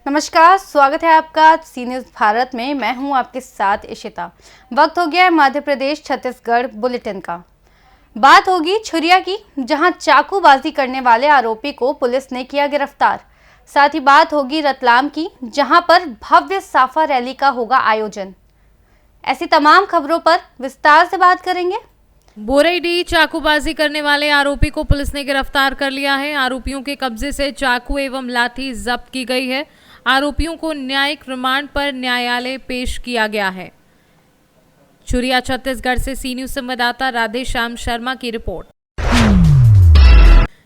नमस्कार, स्वागत है आपका सी न्यूज़ भारत में। मैं हूं आपके साथ इशिता। वक्त हो गया है मध्य प्रदेश छत्तीसगढ़ बुलेटिन का। बात होगी छुरिया की, जहां चाकूबाजी करने वाले आरोपी को पुलिस ने किया गिरफ्तार। साथ ही बात होगी रतलाम की, जहां पर भव्य साफा रैली का होगा आयोजन। ऐसी तमाम खबरों पर विस्तार से बात करेंगे। बोरेडी चाकूबाजी करने वाले आरोपी को पुलिस ने गिरफ्तार कर लिया है। आरोपियों के कब्जे से चाकू एवं लाठी जब्त की गई है। आरोपियों को न्यायिक रिमांड पर न्यायालय पेश किया गया है। छुरिया छत्तीसगढ़ से सी न्यूज़ संवाददाता राधेश्याम शर्मा की रिपोर्ट।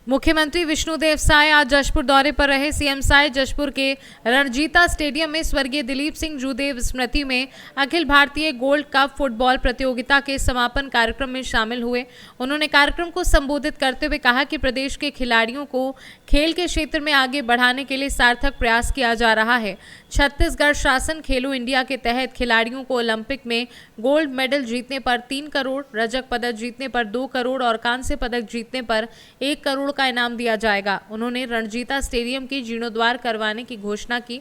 मुख्यमंत्री विष्णुदेव साय आज जशपुर दौरे पर रहे। सीएम साय जशपुर के रणजीता स्टेडियम में स्वर्गीय दिलीप सिंह जूदेव स्मृति में Akhil Bharatiya gold cup football प्रतियोगिता के समापन कार्यक्रम में शामिल हुए। उन्होंने कार्यक्रम को संबोधित करते हुए कहा कि प्रदेश के खिलाड़ियों को खेल के क्षेत्र में आगे बढ़ाने के लिए सार्थक प्रयास किया जा रहा है। छत्तीसगढ़ शासन खेलो इंडिया के तहत खिलाड़ियों को ओलंपिक में गोल्ड मेडल जीतने पर 3 करोड़, रजत पदक जीतने पर 2 करोड़ और कांस्य पदक जीतने पर 1 करोड़ का इनाम दिया जाएगा। उन्होंने रणजीता स्टेडियम की जीर्णोद्वार करवाने की घोषणा की।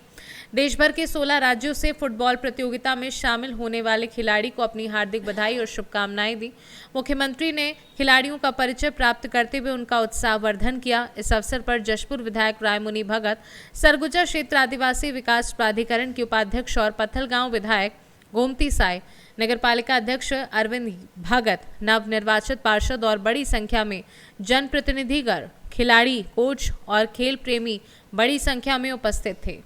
देश भर के 16 राज्यों से फुटबॉल प्रतियोगिता में शामिल होने वाले खिलाड़ी को अपनी हार्दिक बधाई और शुभकामनाएं दी। मुख्यमंत्री ने खिलाड़ियों का परिचय प्राप्त करते हुए उनका उत्साहवर्धन किया। इस अवसर पर जशपुर विधायक रायमुनि भगत, सरगुजा क्षेत्र आदिवासी विकास प्राधिकरण के उपाध्यक्ष और पत्थलगांव विधायक गोमती साय, नगरपालिका अध्यक्ष अरविंद भगत, नवनिर्वाचित पार्षद और बड़ी संख्या में जनप्रतिनिधिगण, खिलाड़ी, कोच और खेल प्रेमी बड़ी संख्या में उपस्थित थे।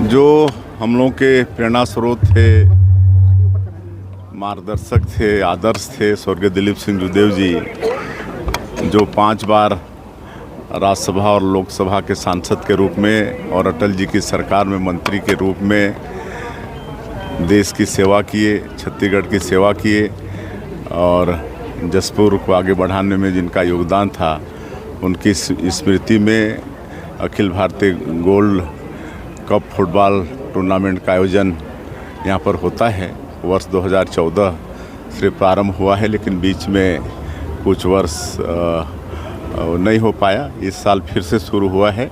जो हम लोग के प्रेरणा स्रोत थे, मार्गदर्शक थे, आदर्श थे, स्वर्गीय दिलीप सिंह जूदेव जी, जो 5 बार राज्यसभा और लोकसभा के सांसद के रूप में और अटल जी की सरकार में मंत्री के रूप में देश की सेवा किए, छत्तीसगढ़ की सेवा किए और जशपुर को आगे बढ़ाने में जिनका योगदान था, उनकी स्मृति में Akhil Bharatiya gold cup football tournament का आयोजन यहाँ पर होता है। वर्ष 2014 से प्रारंभ हुआ है, लेकिन बीच में कुछ वर्ष नहीं हो पाया। इस साल फिर से शुरू हुआ है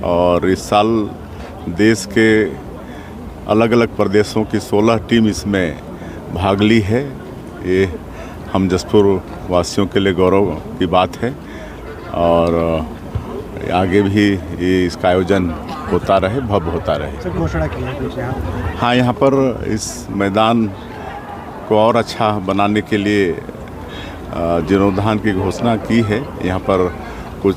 और इस साल देश के अलग अलग प्रदेशों की 16 टीम इसमें भाग ली है। ये हम जशपुर वासियों के लिए गौरव की बात है और आगे भी ये इसका आयोजन होता रहे, भव्य होता रहे। घोषणा की है हाँ, यहाँ पर इस मैदान को और अच्छा बनाने के लिए जीर्णोद्धार की घोषणा की है। यहाँ पर कुछ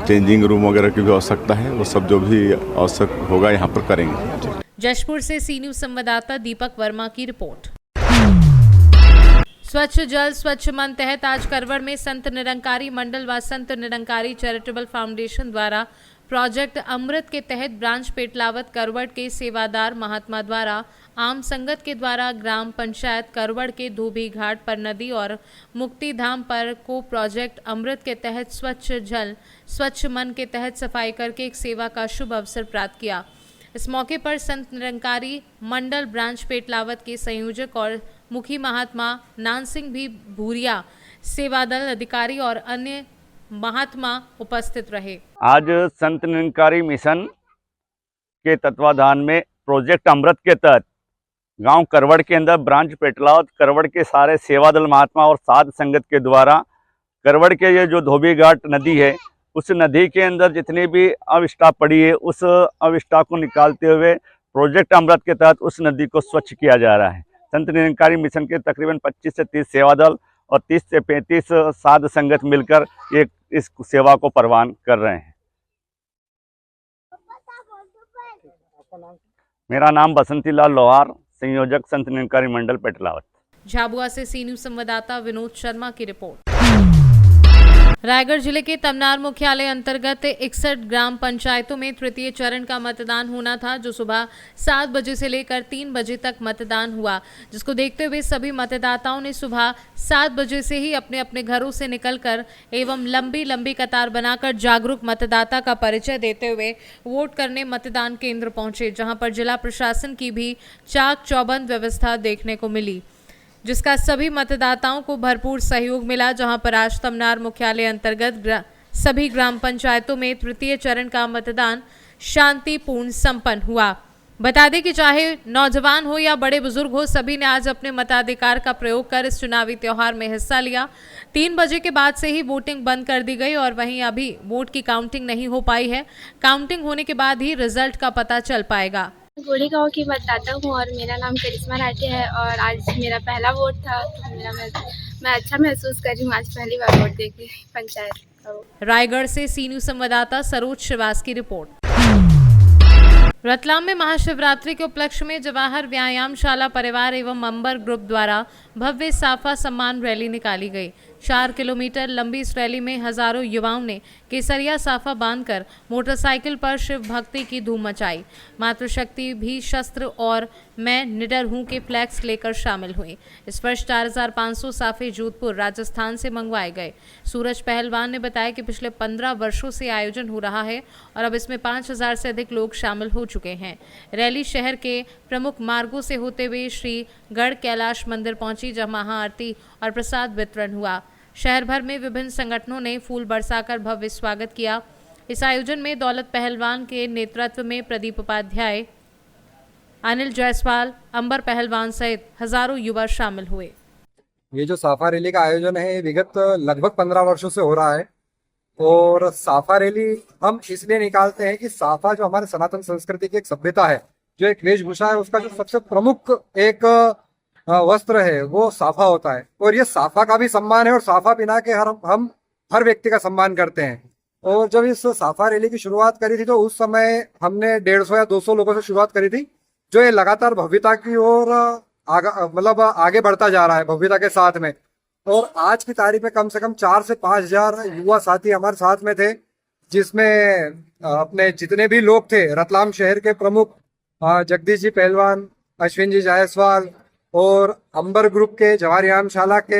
चेंजिंग रूम वगैरह की भी आवश्यकता है, वो सब जो भी आवश्यक होगा यहाँ पर करेंगे। जशपुर से सी न्यूज़ संवाददाता दीपक वर्मा की रिपोर्ट। स्वच्छ जल स्वच्छ मन तहत आज करवड़ में संत निरंकारी मंडल व संत निरंकारी चैरिटेबल फाउंडेशन द्वारा प्रोजेक्ट अमृत के तहत ब्रांच पेटलावत करवड़ के सेवादार महात्मा द्वारा आम संगत के द्वारा ग्राम पंचायत करवड़ के धोबी घाट पर नदी और मुक्ति धाम पर को प्रोजेक्ट अमृत के तहत स्वच्छ जल स्वच्छ मन के तहत सफाई करके एक सेवा का शुभ अवसर प्राप्त किया। इस मौके पर संत निरंकारी मंडल ब्रांच पेटलावत के संयोजक और मुखी महात्मा नान सिंह भी भूरिया, सेवादल अधिकारी और अन्य महात्मा उपस्थित रहे। आज संत निरंकारी मिशन के तत्वाधान में प्रोजेक्ट अमृत के तहत गांव करवड़ के अंदर ब्रांच पेटलावत करवड़ के सारे सेवादल महात्मा और साध संगत के द्वारा करवड़ के ये जो धोबी घाट नदी है, उस नदी के अंदर जितनी भी अविष्टा पड़ी है, उस अविष्टा को निकालते हुए प्रोजेक्ट अमृत के तहत उस नदी को स्वच्छ किया जा रहा है। संत निरंकारी मिशन के तकरीबन 25 से 30 सेवादल और 30 से 35 साध संगत मिलकर एक इस सेवा को परवान कर रहे हैं। मेरा नाम बसंती लाल लोहार, संयोजक संत निरंकारी मंडल पेटलावत। झाबुआ से सी न्यूज़ संवाददाता विनोद शर्मा की रिपोर्ट। रायगढ़ जिले के तमनार मुख्यालय अंतर्गत 61 ग्राम पंचायतों में तृतीय चरण का मतदान होना था, जो सुबह 7 बजे से लेकर 3 बजे तक मतदान हुआ, जिसको देखते हुए सभी मतदाताओं ने सुबह 7 बजे से ही अपने अपने घरों से निकलकर एवं लंबी लंबी कतार बनाकर जागरूक मतदाता का परिचय देते हुए वोट करने मतदान केंद्र पहुंचे, जहां पर जिला प्रशासन की भी चाक चौबंद व्यवस्था देखने को मिली। जिसका सभी मतदाताओं को भरपूर सहयोग मिला, जहां पर आज तमनार मुख्यालय अंतर्गत सभी ग्राम पंचायतों में तृतीय चरण का मतदान शांतिपूर्ण संपन्न हुआ। बता दें कि चाहे नौजवान हो या बड़े बुजुर्ग हो, सभी ने आज अपने मताधिकार का प्रयोग कर इस चुनावी त्योहार में हिस्सा लिया। 3 बजे के बाद से ही वोटिंग बंद कर दी गई और वहीं अभी वोट की काउंटिंग नहीं हो पाई है। काउंटिंग होने के बाद ही रिजल्ट का पता चल पाएगा। गोड़ी गांव की मतदाता हूँ और मेरा नाम करिश्मा राठी है और आज मेरा पहला वोट था, तो मैं अच्छा महसूस कर रही हूँ आज पहली बार वोट दे के पंचायत का वोट। रायगढ़ से सी न्यूज संवाददाता सरोज श्रीवास की रिपोर्ट। रतलाम में महाशिवरात्रि के उपलक्ष्य में जवाहर व्यायामशाला परिवार एवं अंबर ग्रुप द्वारा भव्य साफा सम्मान रैली निकाली गई। 4 किलोमीटर लंबी इस रैली में हजारों युवाओं ने केसरिया साफा बांधकर मोटरसाइकिल पर शिव भक्ति की धूम मचाई। मातृशक्ति भी शस्त्र और मैं निडर हूं के फ्लैक्स लेकर शामिल हुए। इस वर्ष 4500 साफे जोधपुर राजस्थान से मंगवाए गए। सूरज पहलवान ने बताया कि पिछले 15 वर्षों से आयोजन हो रहा है और अब इसमें 5000 से अधिक लोग शामिल हो चुके हैं। रैली शहर के प्रमुख मार्गों से होते हुए श्री गढ़ कैलाश मंदिर पहुंची, जहां महाआरती और प्रसाद वितरण हुआ। शहर भर में विभिन्न संगठनों ने फूल बरसाकर भव्य स्वागत किया। इस आयोजन में दौलत पहलवान के नेतृत्व में प्रदीप उपाध्याय, अनिल जायसवाल, अंबर पहलवान सहित हजारों युवा शामिल हुए। ये जो साफा रैली का आयोजन है, ये विगत लगभग 15 वर्षों से हो रहा है और साफा रैली हम इसलिए निकालते हैं कि साफा जो हमारे सनातन संस्कृति की एक सभ्यता है, जो एक वेशभूषा है, उसका जो सबसे प्रमुख एक वस्त्र है वो साफा होता है और ये साफा का भी सम्मान है और साफा पहना के हम हर व्यक्ति का सम्मान करते हैं। और जब इस साफा रैली की शुरुआत करी थी तो उस समय हमने 150 या 200 लोगों से शुरुआत करी थी, जो ये लगातार भव्यता की ओर आगे बढ़ता जा रहा है भव्यता के साथ में। और आज की तारीख में कम से कम 4 से 5 हजार युवा साथी हमारे साथ में थे, जिसमें अपने जितने भी लोग थे रतलाम शहर के प्रमुख जगदीश जी पहलवान, अश्विन जी जायसवाल और अंबर ग्रुप के जवाहर व्यायामशाला के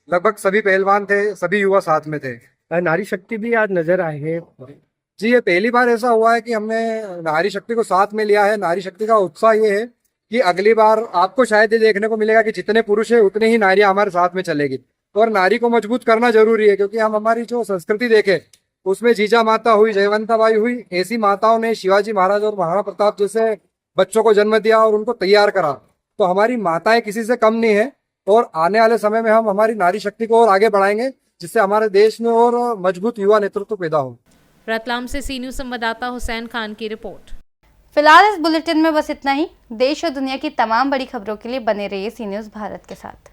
लगभग सभी पहलवान थे, सभी युवा साथ में थे। नारी शक्ति भी आज नजर आई है जी, ये पहली बार ऐसा हुआ है कि हमने नारी शक्ति को साथ में लिया है। नारी शक्ति का उत्साह ये है कि अगली बार आपको शायद ये देखने को मिलेगा कि जितने पुरुष है उतने ही नारियां हमारे साथ में चलेगी और नारी को मजबूत करना जरूरी है, क्योंकि हम हमारी जो संस्कृति देखें उसमें जीजा माता हुई, जयवंताबाई हुई, ऐसी माताओं ने शिवाजी महाराज और महाराणा प्रताप जैसे बच्चों को जन्म दिया और उनको तैयार करा। तो हमारी माताएं किसी से कम नहीं है और आने वाले समय में हम हमारी नारी शक्ति को और आगे बढ़ाएंगे, जिससे हमारे देश में और मजबूत युवा नेतृत्व पैदा हो। रतलाम से सी न्यूज संवाददाता हुसैन खान की रिपोर्ट। फिलहाल इस बुलेटिन में बस इतना ही। देश और दुनिया की तमाम बड़ी खबरों के लिए बने रहिए सी न्यूज भारत के साथ।